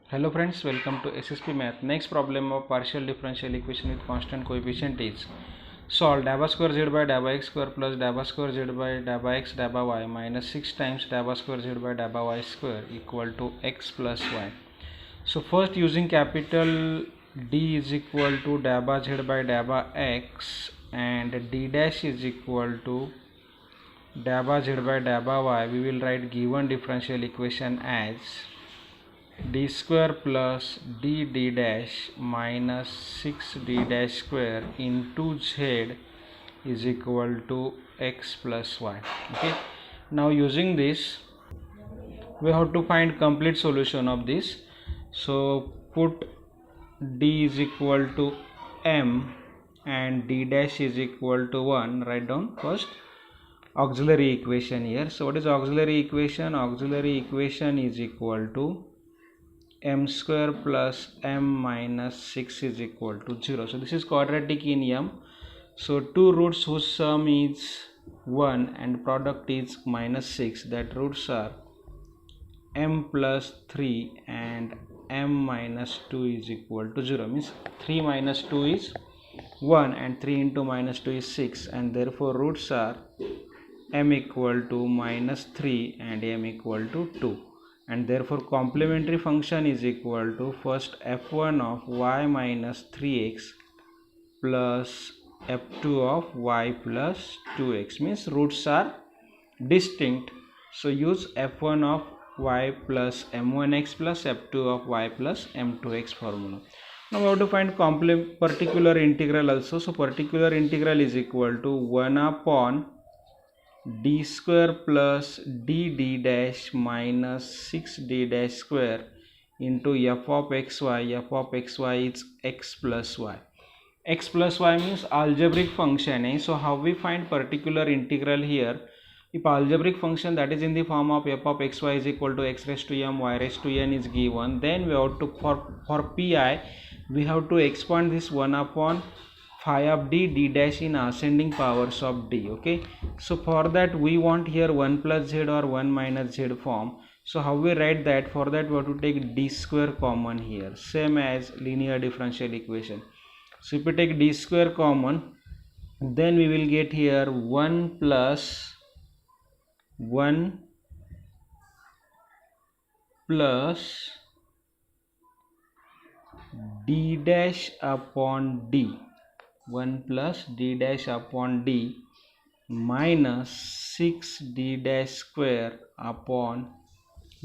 Hello friends, welcome to SSP Math. Next problem of partial differential equation with constant coefficient is solve dabba square z by dabba x square plus dabba square z by dabba x dabba y minus 6 times dabba square z by dabba y square equal to x plus y. So first using capital D is equal to dabba z by dabba x and d dash is equal to dabba z by dabba y, we will write given differential equation as d square plus d dash minus 6d dash square into z is equal to x plus y. Okay, now using this we have to find complete solution of this. So put d is equal to m and d dash is equal to 1. Write down first auxiliary equation here. So what is auxiliary equation? Auxiliary equation is equal to m square plus m minus 6 is equal to 0. So this is quadratic in m. So two roots whose sum is 1 and product is minus 6, that roots are m plus 3 and m minus 2 is equal to 0. Means 3 minus 2 is 1 and 3 into minus 2 is 6, and therefore roots are m equal to minus 3 and m equal to 2. And therefore complementary function is equal to first f1 of y minus 3x plus f2 of y plus 2x. Means roots are distinct, so use f1 of y plus m1x plus f2 of y plus m2x formula. Now we have to find particular integral also. So particular integral is equal to 1 upon d square plus d dash minus 6d dash square into f of xy. F of xy is x plus y. X plus y means algebraic function. So how we find particular integral here? If algebraic function that is in the form of f of xy is equal to x raised to m y raised to n is given, then we have to for pi we have to expand this 1 upon phi of d dash in ascending powers of d. Okay, so for that we want here 1 plus z or 1 minus z form. So how we write that? For that we have to take d square common here, same as linear differential equation. So if we take d square common, then we will get here 1 plus 1 plus d dash upon d, 1 plus d dash upon d minus 6d dash square upon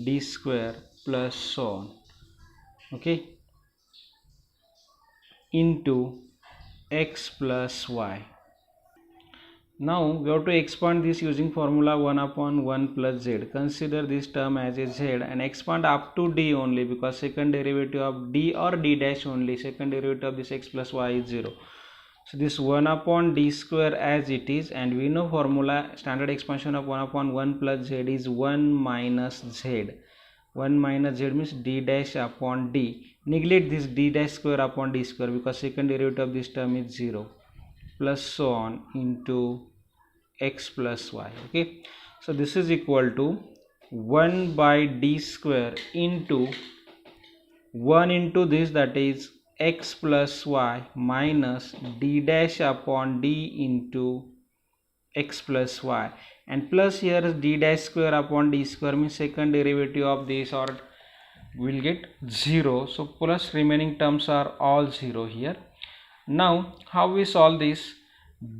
d square plus so on. Okay, into x plus y. Now we have to expand this using formula 1 upon 1 plus z. Consider this term as a z and expand up to d only, because second derivative of d or d dash only, second derivative of this x plus y is 0. So this 1 upon d square as it is, and we know formula standard expansion of 1 upon 1 plus z is 1 minus z. 1 minus z means d dash upon d. Neglect this d dash square upon d square because second derivative of this term is 0, plus so on into x plus y. Okay, so this is equal to 1 by d square into 1 into this, that is x plus y, minus d dash upon d into x plus y, and plus here is d dash square upon d square means second derivative of this, or we will get 0. So plus remaining terms are all 0 here. Now how we solve this?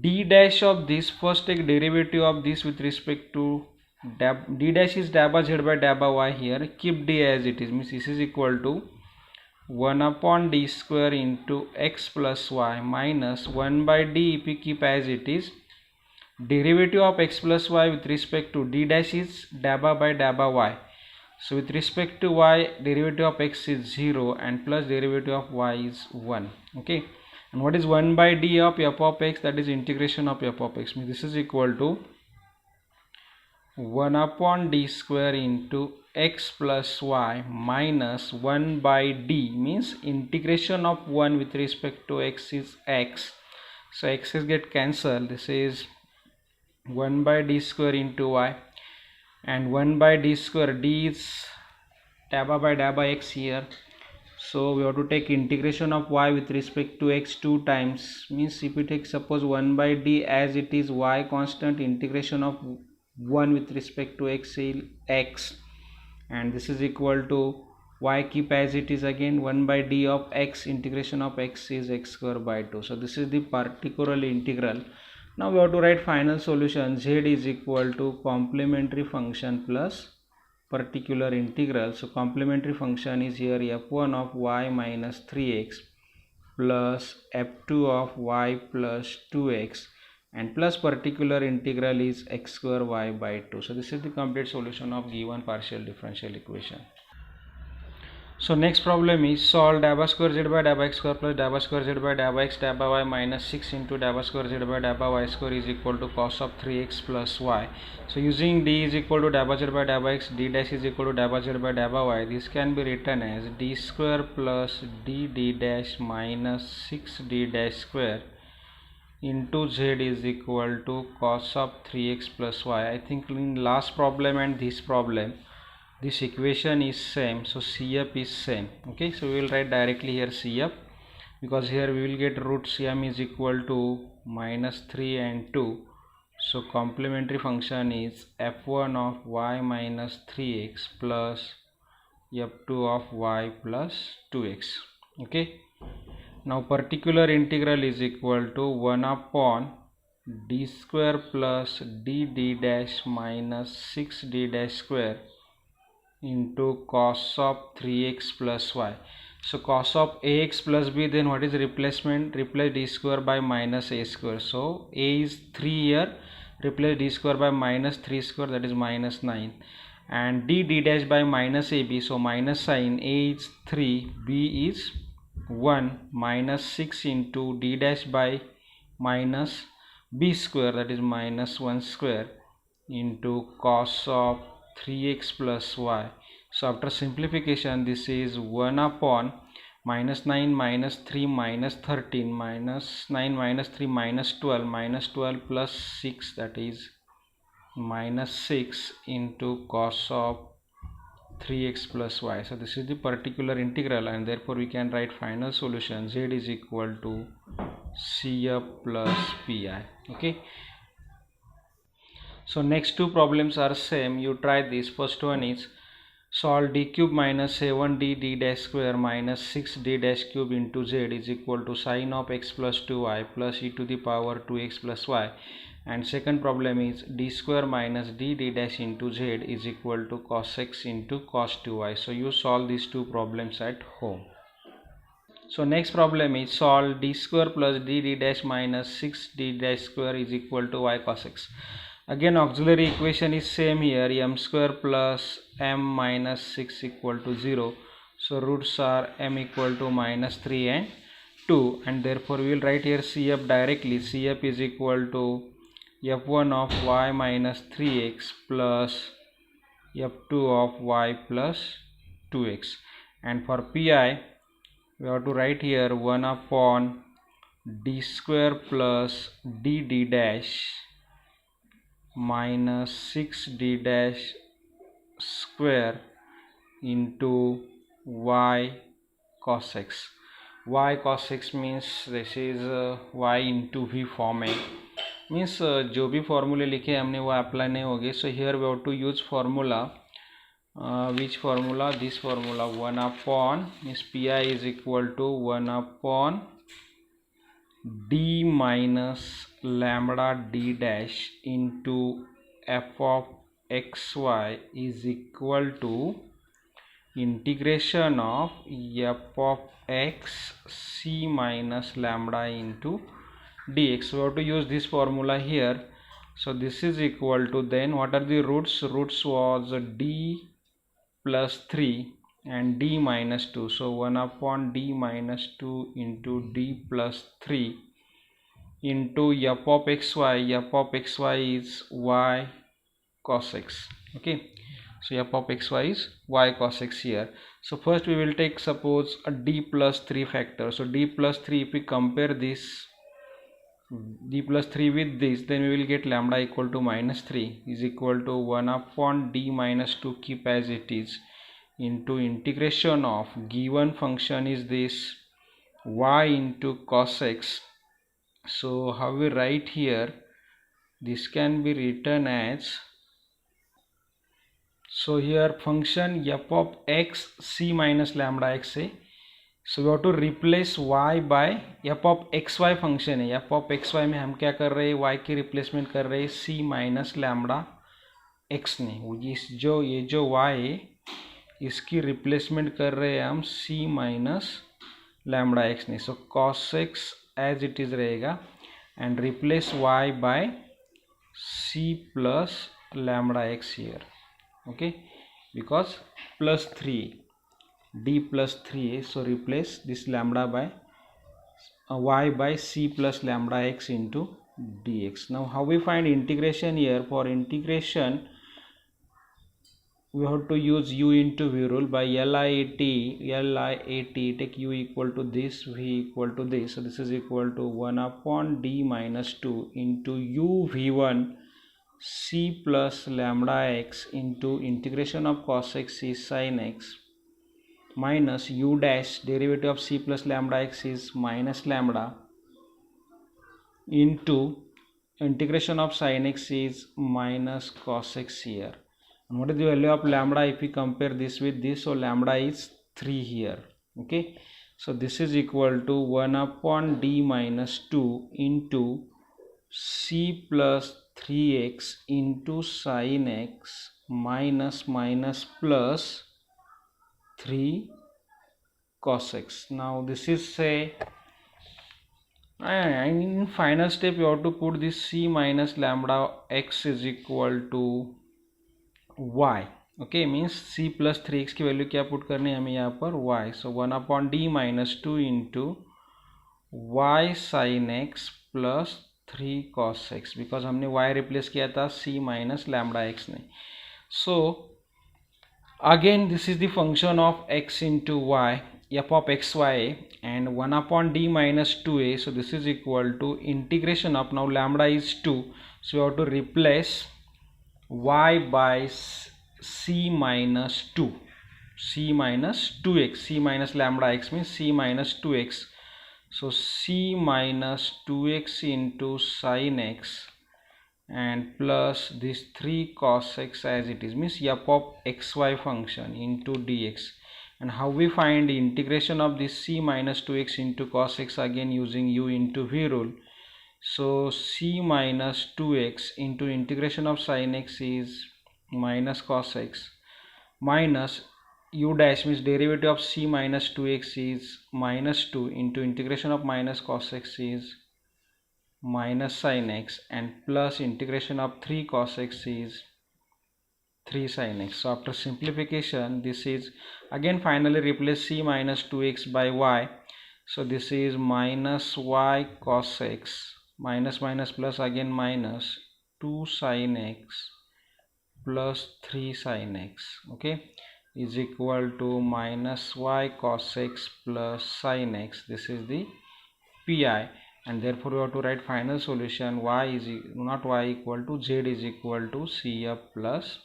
D dash of this, first take derivative of this with respect to d dash is dabba z by dabba y here. Keep d as it is, means this is equal to 1 upon d square into x plus y minus 1 by d. If we keep as it is, derivative of x plus y with respect to d dash is dabba by dabba y. So with respect to y, derivative of x is 0 and plus derivative of y is 1. Okay, and what is 1 by d of f of x? That is integration of f of x. Means this is equal to 1 upon d square into x plus y minus 1 by d, means integration of 1 with respect to x is x. So x's get cancelled. This is 1 by d square into y, and 1 by d square, d is dabba by dabba x here, So we have to take integration of y with respect to x 2 times, means if we take suppose 1 by d as it is y constant, integration of 1 with respect to x is x, and this is equal to y keep as it is again 1 by d of x, integration of x is x square by 2. So this is the particular integral. Now we have to write final solution. Z is equal to complementary function plus particular integral. So complementary function is here f1 of y minus 3x plus f2 of y plus 2x, and plus particular integral is x square y by 2. So this is the complete solution of given partial differential equation. So next problem is solve dabba square z by dabba x square plus dabba square z by dabba x dabba y minus 6 into dabba square z by dabba y square is equal to cos of 3x plus y. So using d is equal to dabba z by dabba x, d dash is equal to dabba z by dabba y, this can be written as d square plus d dash minus 6d dash square into z is equal to cos of 3x plus y. I think in last problem and this problem this equation is same, so CF is same. Okay, so we will write directly here CF, because here we will get root CM is equal to minus 3 and 2. So complementary function is f1 of y minus 3x plus f2 of y plus 2x. Okay, now particular integral is equal to 1 upon d square plus d dash minus 6d dash square into cos of 3x plus y. So cos of ax plus b, then what is replacement? Replace d square by minus a square. So a is 3 here, replace d square by minus 3 square, that is minus 9, and d dash by minus ab, so minus sign, a is 3, b is 1, minus 6 into d dash by minus b square, that is minus 1 square, into cos of 3x plus y. So after simplification, this is 1 upon minus 9 minus 3 minus 13 minus 9 minus 3 minus 12 plus 6, that is minus 6 into cos of 3x plus y. So this is the particular integral, and therefore we can write final solution z is equal to CF plus PI. Okay, so next two problems are same. You try this. First one is solve d cube minus 7d dash square minus 6d dash cube into z is equal to sine of x plus 2y plus e to the power 2x plus y. And second problem is d square minus d dash into z is equal to cos x into cos 2y. So you solve these two problems at home. So next problem is solve d square plus d dash minus 6d dash square is equal to y cos x. Again auxiliary equation is same here, m square plus m minus 6 equal to 0. So roots are m equal to minus 3 and 2, and therefore we will write here CF directly. CF is equal to f1 of y minus 3x plus f2 of y plus 2x. And for PI we have to write here 1 upon d square plus d dash minus 6d dash square into y cos x. Y cos x means this is y into v form है, means जो भी फॉर्मूले लिखे हमने वो apply नहीं होंगे. So here we have to use formula. Which formula? This formula, 1 upon means pi is equal to 1 upon d minus lambda d dash into f of xy is equal to integration of f of x c minus lambda into dx. So we have to use this formula here. So this is equal to, then what are the roots? Roots was d plus 3 and d minus 2. So 1 upon d minus 2 into d plus 3 into f of xy. F of xy is y cos x. Okay, so f of xy is y cos x here. So first we will take suppose a d plus 3 factor. So d plus 3, if we compare this d plus 3 with this, then we will get lambda equal to minus 3 is equal to 1 upon d minus 2 keep as it is into integration of given function is this y into cos x. So how we write here, this can be written as, so here function f of x c minus lambda x है, so we have to replace y by f of xy function है, f of xy में हम क्या कर रहे हैं, y की replacement कर रहे हैं c माइनस लैम्बडा x ने, ये जो y है इसकी रिप्लेसमेंट कर रहे हैं हम c माइनस लैम्बडा x ने. So cos x as it is रहेगा and replace y by c plus lambda x here. Okay, because plus 3 d plus 3 है, so replace this lambda by y by c plus lambda x into dx. Now how we find integration here? For integration we have to use u into v rule. By LIAT take u equal to this, v equal to this, so this is equal to 1 upon d minus 2 into u v1 c plus lambda x into integration of cos x is sin x minus u dash derivative of c plus lambda x is minus lambda into integration of sin x is minus cos x here. And what is the value of lambda if we compare this with this? So lambda is 3 here. Okay, so this is equal to 1 upon d minus 2 into c plus 3x into sin x minus plus 3 cos x. Now this is say, in final step you have to put this c minus lambda x is equal to y. Okay, means c plus 3x की value क्या put करनी है हमें यहाँ पर y. So 1 upon d minus 2 into y sin x plus 3 cos x, because हमने y replace किया था c माइनस लैम्बडा x ने. So again this is the function of x into y, f of x y and 1 upon d minus 2a. So this is equal to integration of, now lambda is 2, so you have to replace y by c minus 2, c minus 2x, c minus lambda x means c minus 2x. So c minus 2x into sin x and plus this 3 cos x as it is, means f of xy function into dx. And how we find the integration of this c minus 2x into cos x? Again using u into v rule. So c minus 2x into integration of sin x is minus cos x minus u dash means derivative of c minus 2x is minus 2 into integration of minus cos x is minus sin x and plus integration of 3 cos x is 3 sin x. So after simplification this is again finally replace c minus 2x by y. So this is minus y cos x minus plus again minus 2 sin x plus 3 sin x. Okay, is equal to minus y cos x plus sin x. This is the pi, and therefore we have to write final solution y is not y equal to z is equal to cf plus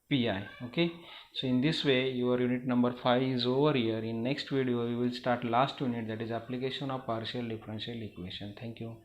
pi. Okay, so in this way your unit number 5 is over here. In next video we will start last unit, that is application of partial differential equation. Thank you.